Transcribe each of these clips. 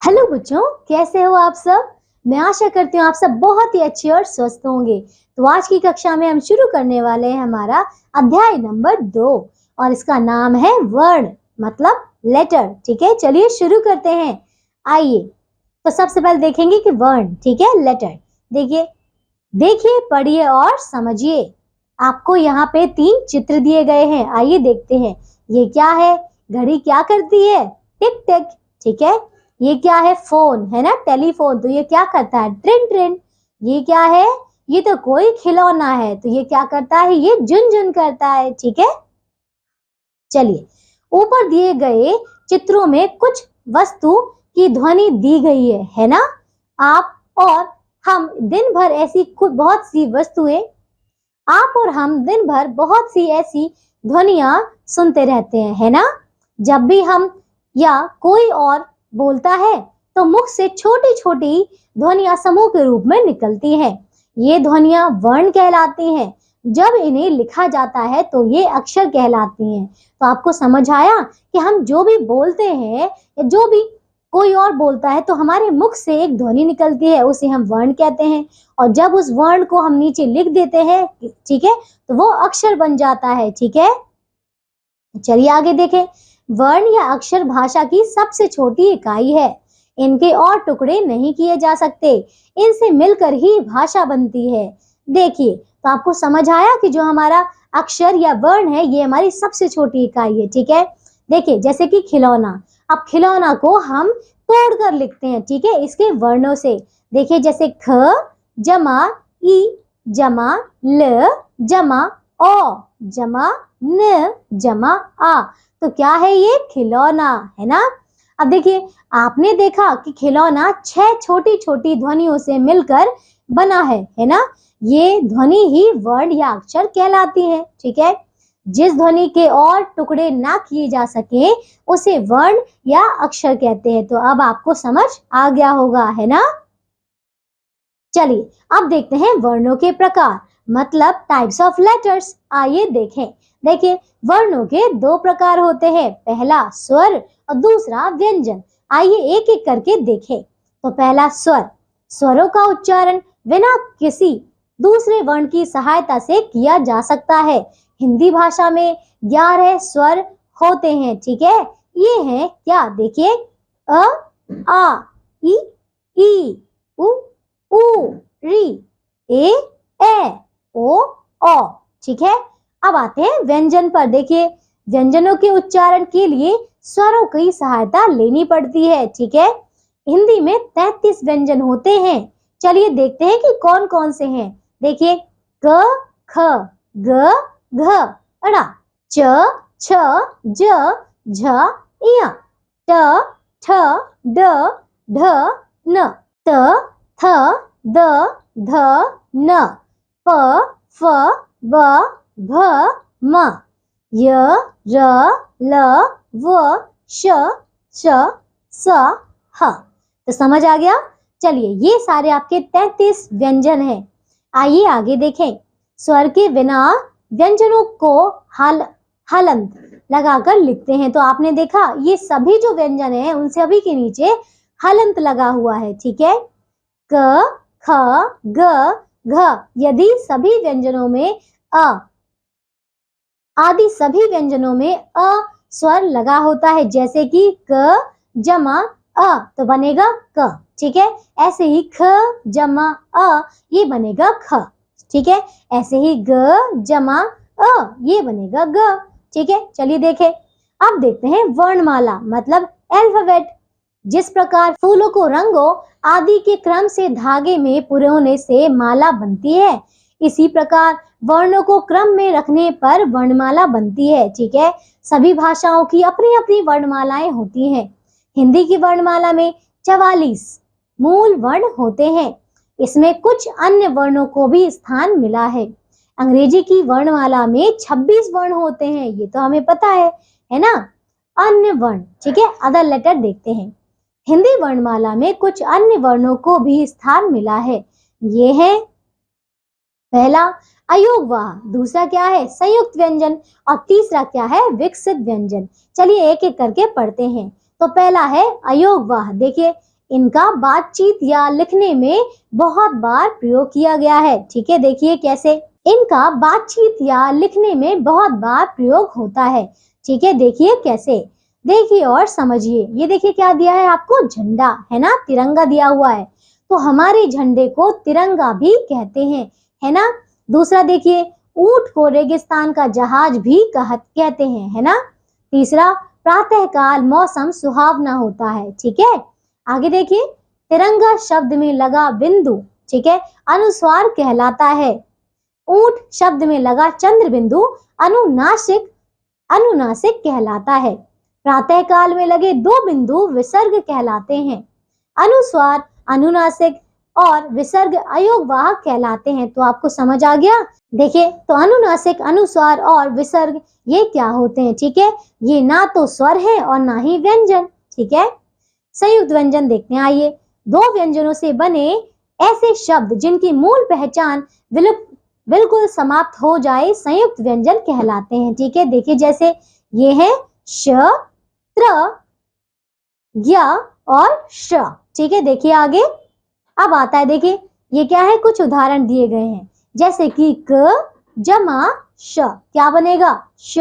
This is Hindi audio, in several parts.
हेलो बच्चों, कैसे हो आप सब। मैं आशा करती हूँ आप सब बहुत ही अच्छे और स्वस्थ होंगे। तो आज की कक्षा में हम शुरू करने वाले हैं हमारा अध्याय नंबर 2 और इसका नाम है वर्ण मतलब लेटर। ठीक है, चलिए शुरू करते हैं। आइए, तो सबसे पहले देखेंगे कि वर्ण, ठीक है, लेटर। देखिए देखिए, पढ़िए और समझिए। आपको यहाँ पे 3 चित्र दिए गए हैं। आइए देखते हैं ये क्या है। घड़ी क्या करती है? टिक टिक। ठीक है, ये क्या है? फोन है ना, टेलीफोन। तो ये क्या करता है? ट्रिन ट्रिन। ये क्या है? ये तो कोई खिलौना है, तो ये क्या करता है? ये झुन झुन करता है। ठीक है, चलिए ऊपर दिए गए चित्रों में कुछ वस्तु की ध्वनि दी गई है ना। आप और हम दिन भर ऐसी बहुत सी वस्तुएं, आप और हम दिन भर बहुत सी ऐसी ध्वनियां सुनते रहते हैं, है ना। जब भी हम या कोई और बोलता है तो मुख से छोटी छोटी ध्वनियां समूह के रूप में निकलती हैं। ये ध्वनियां वर्ण कहलाती हैं। जब इन्हें लिखा जाता है तो ये अक्षर कहलाती हैं। तो आपको समझ आया कि हम जो भी बोलते हैं या जो भी कोई और बोलता है तो हमारे मुख से एक ध्वनि निकलती है, उसे हम वर्ण कहते हैं। और जब उस वर्ण को हम नीचे लिख देते हैं, ठीक है, तो वो अक्षर बन जाता है। ठीक है, चलिए आगे देखें। वर्ण या अक्षर भाषा की सबसे छोटी इकाई है। इनके और टुकड़े नहीं किए जा सकते। इनसे मिलकर ही भाषा बनती है। देखिए, तो आपको समझ आया कि जो हमारा अक्षर या वर्ण है ये हमारी सबसे छोटी इकाई है। ठीक है, देखिए जैसे कि खिलौना। अब खिलौना को हम तोड़कर लिखते हैं, ठीक है, इसके वर्णों से। देखिए जैसे ख जमा ई जमा ल जमा ओ जमा न जमा आ। तो क्या है? ये खिलौना है ना। अब देखिए, आपने देखा कि खिलौना 6 छोटी छोटी ध्वनियों से मिलकर बना है ना। ये ध्वनि ही वर्ण या अक्षर कहलाती है। ठीक है, जिस ध्वनि के और टुकड़े ना किए जा सके उसे वर्ण या अक्षर कहते हैं। तो अब आपको समझ आ गया होगा, है ना। चलिए अब देखते हैं वर्णों के प्रकार मतलब टाइप्स ऑफ लेटर्स। आइए देखें। देखिए, वर्णों के 2 प्रकार होते हैं, पहला स्वर और दूसरा व्यंजन। आइए एक एक करके देखें। तो पहला स्वर। स्वरों का उच्चारण बिना किसी दूसरे वर्ण की सहायता से किया जा सकता है। हिंदी भाषा में 11 स्वर होते हैं। ठीक है, ये हैं क्या? देखिए अ आ ई उ ऊ री ए ओ औ। ठीक है, अब आते हैं व्यंजन पर। देखिए, व्यंजनों के उच्चारण के लिए स्वरों की सहायता लेनी पड़ती है। ठीक है, हिंदी में 33 व्यंजन होते हैं। चलिए देखते हैं कि कौन कौन से हैं। देखिए क ख ग घ ड़ च छ ज झ ञ ट ठ ड ढ न त थ द ध न प फ ब भ म य र ल व श श स ह। तो समझ आ गया। चलिए ये सारे आपके 33 व्यंजन हैं। आइए आगे देखें। स्वर के बिना व्यंजनों को हलंत लगाकर लिखते हैं। तो आपने देखा ये सभी जो व्यंजन हैं उन सभी के नीचे हलंत लगा हुआ है। ठीक है, क ख ग घ यदि सभी व्यंजनों में अ आदि सभी व्यंजनों में अ स्वर लगा होता है, जैसे कि क जमा अ तो बनेगा क। ठीक है, ऐसे ही ख जमा अ ये बनेगा ख। ठीक है, ऐसे ही ग जमा अ ये बनेगा ग। ठीक है, चलिए देखें। अब देखते हैं वर्णमाला मतलब अल्फाबेट। जिस प्रकार फूलों को रंगों आदि के क्रम से धागे में पुरोने से माला बनती है, इसी प्रकार वर्णों को क्रम में रखने पर वर्णमाला बनती है। ठीक है, सभी भाषाओं की अपनी अपनी वर्णमालाएं होती हैं। हिंदी की वर्णमाला में 44 मूल वर्ण होते हैं। इसमें कुछ अन्य वर्णों को भी स्थान मिला है। अंग्रेजी की वर्णमाला में 26 वर्ण होते हैं, ये तो हमें पता है ना। अन्य वर्ण, ठीक है, अदर लेटर देखते हैं। हिंदी वर्णमाला में कुछ अन्य वर्णों को भी स्थान मिला है। ये है पहला अयोगवाह, दूसरा क्या है? संयुक्त व्यंजन, और तीसरा क्या है? विकसित व्यंजन। चलिए एक एक करके पढ़ते हैं। तो पहला है अयोगवाह। देखिए इनका बातचीत या लिखने में बहुत बार प्रयोग किया गया है। ठीक है, देखिए कैसे इनका बातचीत या लिखने में बहुत बार प्रयोग होता है। ठीक है, देखिए कैसे, देखिए और समझिए। ये देखिए क्या दिया है आपको, झंडा है ना, तिरंगा दिया हुआ है। तो हमारे झंडे को तिरंगा भी कहते हैं, है ना। दूसरा देखिए, ऊंट को रेगिस्तान का जहाज भी कहते हैं, है ना। तीसरा, प्रातःकाल मौसम सुहावना होता है। ठीक है, आगे देखिए, तिरंगा शब्द में लगा बिंदु, ठीक है, अनुस्वार कहलाता है। ऊंट शब्द में लगा चंद्र बिंदु अनुनासिक अनुनासिक कहलाता है। प्रातःकाल में लगे दो बिंदु विसर्ग कहलाते हैं। अनुस्वार, अनुनासिक और विसर्ग अयोगवाहक कहलाते हैं। तो आपको समझ आ गया। देखिए, तो अनुनासिक, अनुस्वार और विसर्ग ये क्या होते हैं। ठीक है, ये ना तो स्वर है और ना ही व्यंजन। ठीक है, संयुक्त व्यंजन देखते हैं। आइए, दो व्यंजनों से बने ऐसे शब्द जिनकी मूल पहचान बिल्कुल समाप्त हो जाए संयुक्त व्यंजन कहलाते हैं। ठीक है, देखिए जैसे ये है श, त्र, ज्ञ और श। ठीक है, देखिए आगे अब आता है, देखिए ये क्या है, कुछ उदाहरण दिए गए हैं। जैसे कि क जमा श क्या बनेगा, श,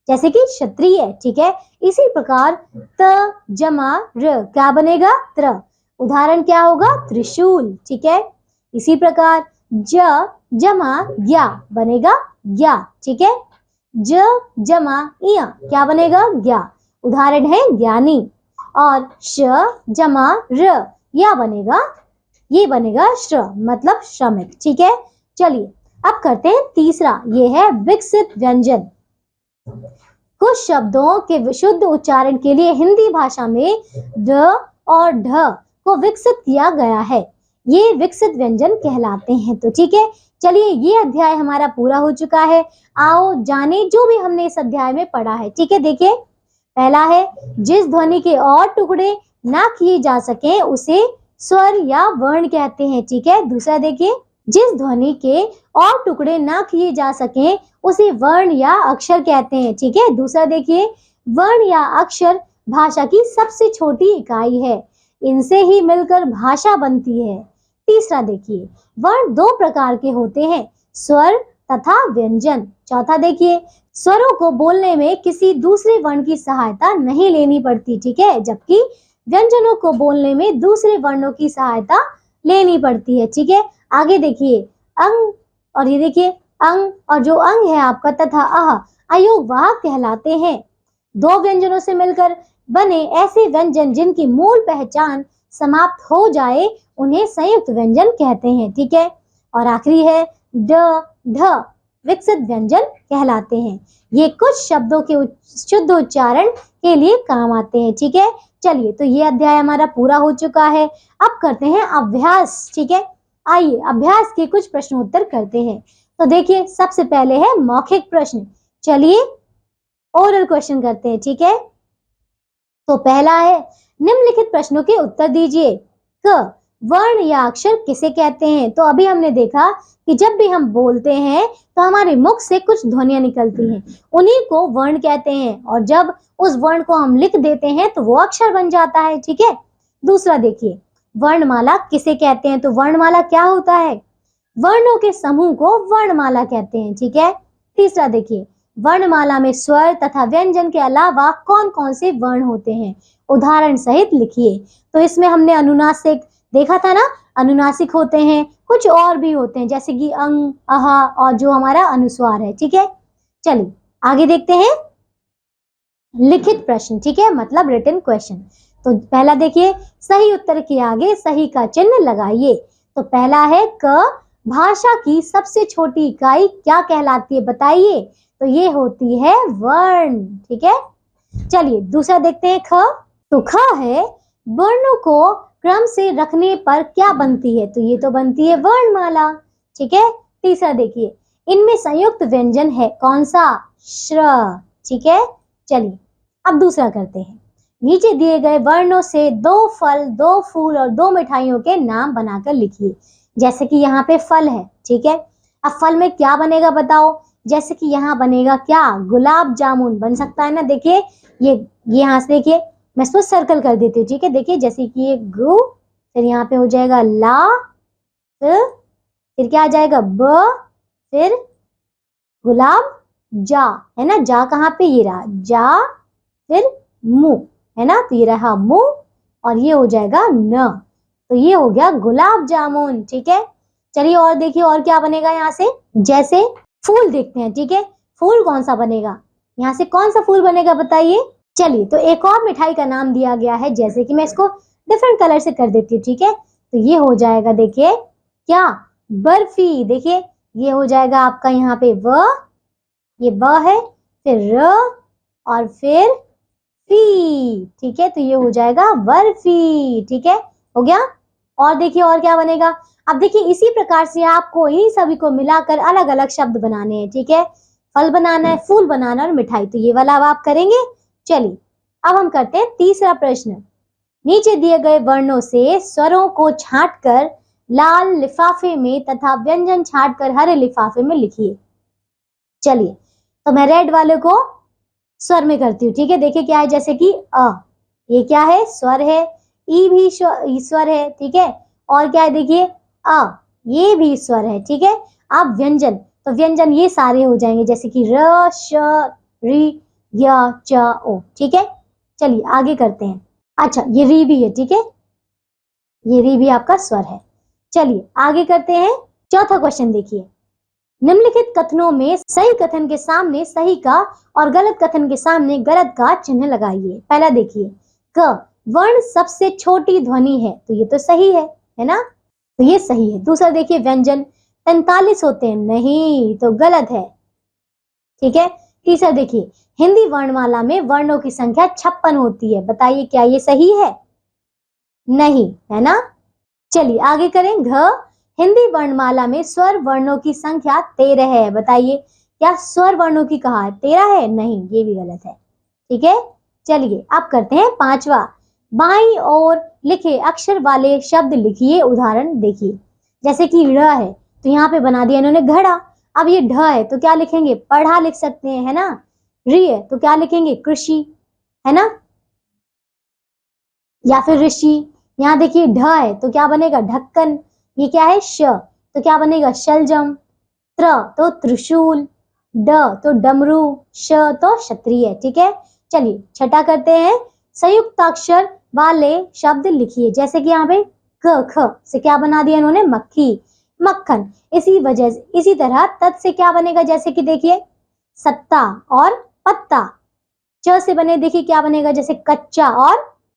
जैसे कि क्षत्रिय। ठीक है, इसी प्रकार त जमा र क्या बनेगा, त्र, उदाहरण क्या होगा, त्रिशूल। ठीक है, इसी प्रकार ज जमा ज्ञा बनेगा ज्ञा। ठीक है, ज जमा इया क्या बनेगा, ज्ञा, उदाहरण है ज्ञानी। और श जमा र या बनेगा, ये बनेगा श्र, मतलब श्रमिक। ठीक है, चलिए अब करते हैं तीसरा, ये है विकसित व्यंजन। कुछ शब्दों के विशुद्ध उच्चारण के लिए हिंदी भाषा में ड और ढ को विकसित किया गया है, ये विकसित व्यंजन कहलाते हैं। तो ठीक है, चलिए ये अध्याय हमारा पूरा हो चुका है। आओ जाने जो भी हमने इस अध्याय में पढ़ा है। ठीक है, देखिए पहला है, जिस ध्वनि के और टुकड़े ना किए जा सके उसे स्वर या वर्ण कहते हैं। ठीक है, दूसरा देखिए, जिस ध्वनि के और टुकड़े ना किए जा सके उसे वर्ण या अक्षर कहते हैं। ठीक है, दूसरा देखिए, वर्ण या अक्षर भाषा की सबसे छोटी इकाई है, इनसे ही मिलकर भाषा बनती है। तीसरा देखिए, वर्ण दो प्रकार के होते हैं, स्वर तथा व्यंजन। चौथा देखिए, स्वरों को बोलने में किसी दूसरे वर्ण की सहायता नहीं लेनी पड़ती। ठीक है, जबकि व्यंजनों को बोलने में दूसरे वर्णों की सहायता लेनी पड़ती है। ठीक है, आगे देखिए, अंग, और ये देखिए अंग, और जो अंग है आपका तथा अह अयोगवाहक कहलाते हैं। दो व्यंजनों से मिलकर बने ऐसे व्यंजन जिनकी मूल पहचान समाप्त हो जाए उन्हें संयुक्त व्यंजन कहते हैं। ठीक है, और आखिरी है ड ढ विकसित व्यंजन कहलाते हैं। ये कुछ शब्दों के शुद्ध उच्चारण के लिए काम आते हैं। ठीक है, चलिए तो ये अध्याय हमारा पूरा हो चुका है। अब करते हैं अभ्यास। ठीक है, आइए अभ्यास के कुछ प्रश्न उत्तर करते हैं। तो देखिए सबसे पहले है मौखिक प्रश्न, चलिए ओरल क्वेश्चन करते हैं। ठीक है, तो पहला है, निम्नलिखित प्रश्नों के उत्तर दीजिए। क, वर्ण या अक्षर किसे कहते हैं। तो अभी हमने देखा कि जब भी हम बोलते हैं तो हमारे मुख से कुछ ध्वनियां निकलती हैं, उन्हीं को वर्ण कहते हैं, और जब उस वर्ण को हम लिख देते हैं तो वो अक्षर बन जाता है। ठीक है, दूसरा देखिए, वर्णमाला किसे कहते हैं। तो वर्णमाला क्या होता है, वर्णों के समूह को वर्णमाला कहते हैं। ठीक है, तीसरा देखिए, वर्णमाला में स्वर तथा व्यंजन के अलावा कौन कौन से वर्ण होते हैं, उदाहरण सहित लिखिए। तो इसमें हमने अनुनासिक देखा था ना, अनुनासिक होते हैं, कुछ और भी होते हैं जैसे कि अंग, अह और जो हमारा अनुस्वार है। ठीक है, चलिए आगे देखते हैं लिखित प्रश्न। ठीक है, मतलब रिटन क्वेश्चन। तो पहला देखिए, सही उत्तर के आगे सही का चिन्ह लगाइए। तो पहला है क, भाषा की सबसे छोटी इकाई क्या कहलाती है बताइए। तो ये होती है वर्ण। ठीक है, चलिए दूसरा देखते हैं ख। तो ख है, वर्णों को क्रम से रखने पर क्या बनती है। तो ये तो बनती है वर्णमाला। ठीक है, तीसरा देखिए, इनमें संयुक्त व्यंजन है कौन सा, श्र। ठीक है, चलिए अब दूसरा करते हैं। नीचे दिए गए वर्णों से दो फल, दो फूल और दो मिठाइयों के नाम बनाकर लिखिए। जैसे कि यहाँ पे फल है। ठीक है, अब फल में क्या बनेगा बताओ। जैसे कि यहाँ बनेगा क्या, गुलाब जामुन बन सकता है ना। देखिए ये यहाँ से देखिए मैं इसको सर्कल कर देती हूँ, ठीक है। देखिए जैसे कि ये गु, फिर यहाँ पे हो जाएगा ला, फिर क्या आ जाएगा ब, फिर गुलाब जा, है ना। जा कहाँ पे, ये रहा जा, फिर मुंह, है ना, तो ये रहा मुंह, और ये हो जाएगा न, तो ये हो गया गुलाब जामुन, ठीक है। चलिए और देखिए और क्या बनेगा यहाँ से। जैसे फूल देखते हैं, ठीक है। फूल कौन सा बनेगा, यहाँ से कौन सा फूल बनेगा बताइए। चलिए तो एक और मिठाई का नाम दिया गया है, जैसे कि मैं इसको डिफरेंट कलर से कर देती हूँ, ठीक है। तो ये हो जाएगा, देखिए क्या, बर्फी। देखिए ये हो जाएगा आपका यहाँ पे व, ये ब है, फिर र, और फिर फी, ठीक है। तो ये हो जाएगा बर्फी, ठीक है, हो गया। और देखिए और क्या बनेगा। अब देखिए इसी प्रकार से आपको इन सभी को मिलाकर अलग अलग शब्द बनाने हैं, ठीक है। फल बनाना है, फूल बनाना और मिठाई, तो ये वाला अब आप करेंगे। चलिए अब हम करते हैं तीसरा प्रश्न। नीचे दिए गए वर्णों से स्वरों को छांटकर लाल लिफाफे में तथा व्यंजन छांटकर हरे लिफाफे में लिखिए। चलिए तो मैं रेड वाले को स्वर में करती हूँ, ठीक है। देखिए क्या है, जैसे कि अ, ये क्या है, स्वर है। ई भी स्वर है, ठीक है। और क्या है, देखिए अ, ये भी स्वर है, ठीक है। अब व्यंजन, तो व्यंजन ये सारे हो जाएंगे, जैसे कि र, श, री, य, च, ओ, ठीक है। चलिए आगे करते हैं। अच्छा ये री भी है, ठीक है, ये री भी आपका स्वर है। चलिए आगे करते हैं। चौथा क्वेश्चन देखिए। निम्नलिखित कथनों में सही कथन के सामने सही का और गलत कथन के सामने गलत का चिन्ह लगाइए। पहला देखिए, क वर्ण सबसे छोटी ध्वनि है, तो ये तो सही है ना, तो ये सही है। दूसरा देखिए, व्यंजन 43 होते हैं, नहीं, तो गलत है, ठीक है। तीसरा देखिए, हिंदी वर्णमाला में वर्णों की संख्या 56 होती है, बताइए क्या ये सही है, नहीं, है ना। चलिए आगे करें। घ हिंदी वर्णमाला में स्वर वर्णों की संख्या 13 है, बताइए क्या स्वर वर्णों की कहा है, 13 है, नहीं, ये भी गलत है, ठीक है। चलिए अब करते हैं पांचवा। बाईं ओर लिखे अक्षर वाले शब्द लिखिए। उदाहरण देखिए, जैसे कि ड़ है तो यहाँ पे बना दिया इन्होंने घड़ा। अब ये ढ है तो क्या लिखेंगे, पढ़ा लिख सकते हैं, है ना। री है तो क्या लिखेंगे, कृषि, है ना, या फिर ऋषि। यहाँ देखिए ढ है तो क्या बनेगा, ढक्कन। ये क्या है, श, तो क्या बनेगा, शलजम। त्र तो त्रिशूल, ड तो डमरू, श तो क्षत्रिय, ठीक है। चलिए छठा करते हैं। संयुक्ताक्षर वाले शब्द लिखिए, जैसे कि यहाँ पे क, ख से क्या बना दिया इन्होंने, मक्खी, मक्खन। इसी तरह तत् से क्या बनेगा, जैसे कि देखिए सत्ता और पत्ता। च से बने देखिए क्या बनेगा, जैसे कच्चा,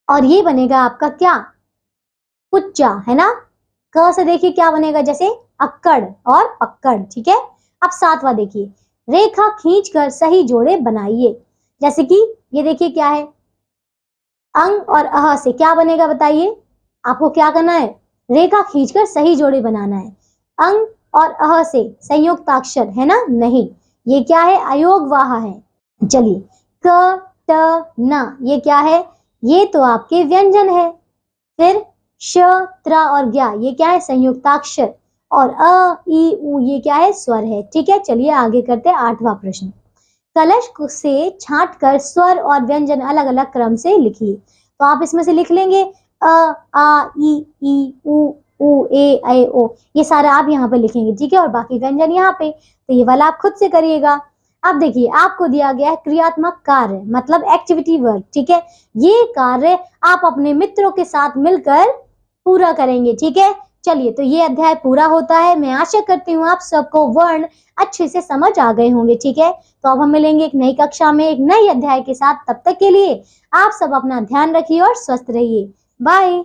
और ये बनेगा आपका क्या, कुच्चा, है ना। क से देखिए क्या बनेगा, जैसे अक्कड़ और पक्कड़, ठीक है। अब सातवां देखिए, रेखा खींचकर सही जोड़े बनाइए, जैसे कि ये देखिए क्या है, अंग और अह से क्या बनेगा बताइए। आपको क्या करना है, रेखा खींचकर सही जोड़े बनाना है। अंग और अह से संयुक्ताक्षर है ना, नहीं, ये क्या है, अयोगवाह है। चलिए क, ट, न, ये क्या है, ये तो आपके व्यंजन है। फिर श, त्र और ज्ञा, ये क्या है, संयुक्ताक्षर। और अ, ई, उ, ये क्या है, स्वर है, ठीक है। चलिए आगे करते हैं आठवां प्रश्न। कलश से छांटकर स्वर और व्यंजन अलग अलग क्रम से लिखिए। तो आप इसमें से लिख लेंगे अ, आ, ई, उ, ए, ऐ, ओ, ये सारा आप यहाँ पे लिखेंगे, ठीक है। और बाकी व्यंजन यहाँ पे, तो ये वाला आप खुद से करिएगा। अब देखिए आपको दिया गया है क्रियात्मक कार्य, मतलब एक्टिविटी वर्क, ठीक है। ये कार्य आप अपने मित्रों के साथ मिलकर पूरा करेंगे, ठीक है। चलिए तो ये अध्याय पूरा होता है। मैं आशा करती हूँ आप सबको वर्ण अच्छे से समझ आ गए होंगे, ठीक है। तो अब हम मिलेंगे एक नई कक्षा में एक नई अध्याय के साथ। तब तक के लिए आप सब अपना ध्यान रखिए और स्वस्थ रहिए। बाय।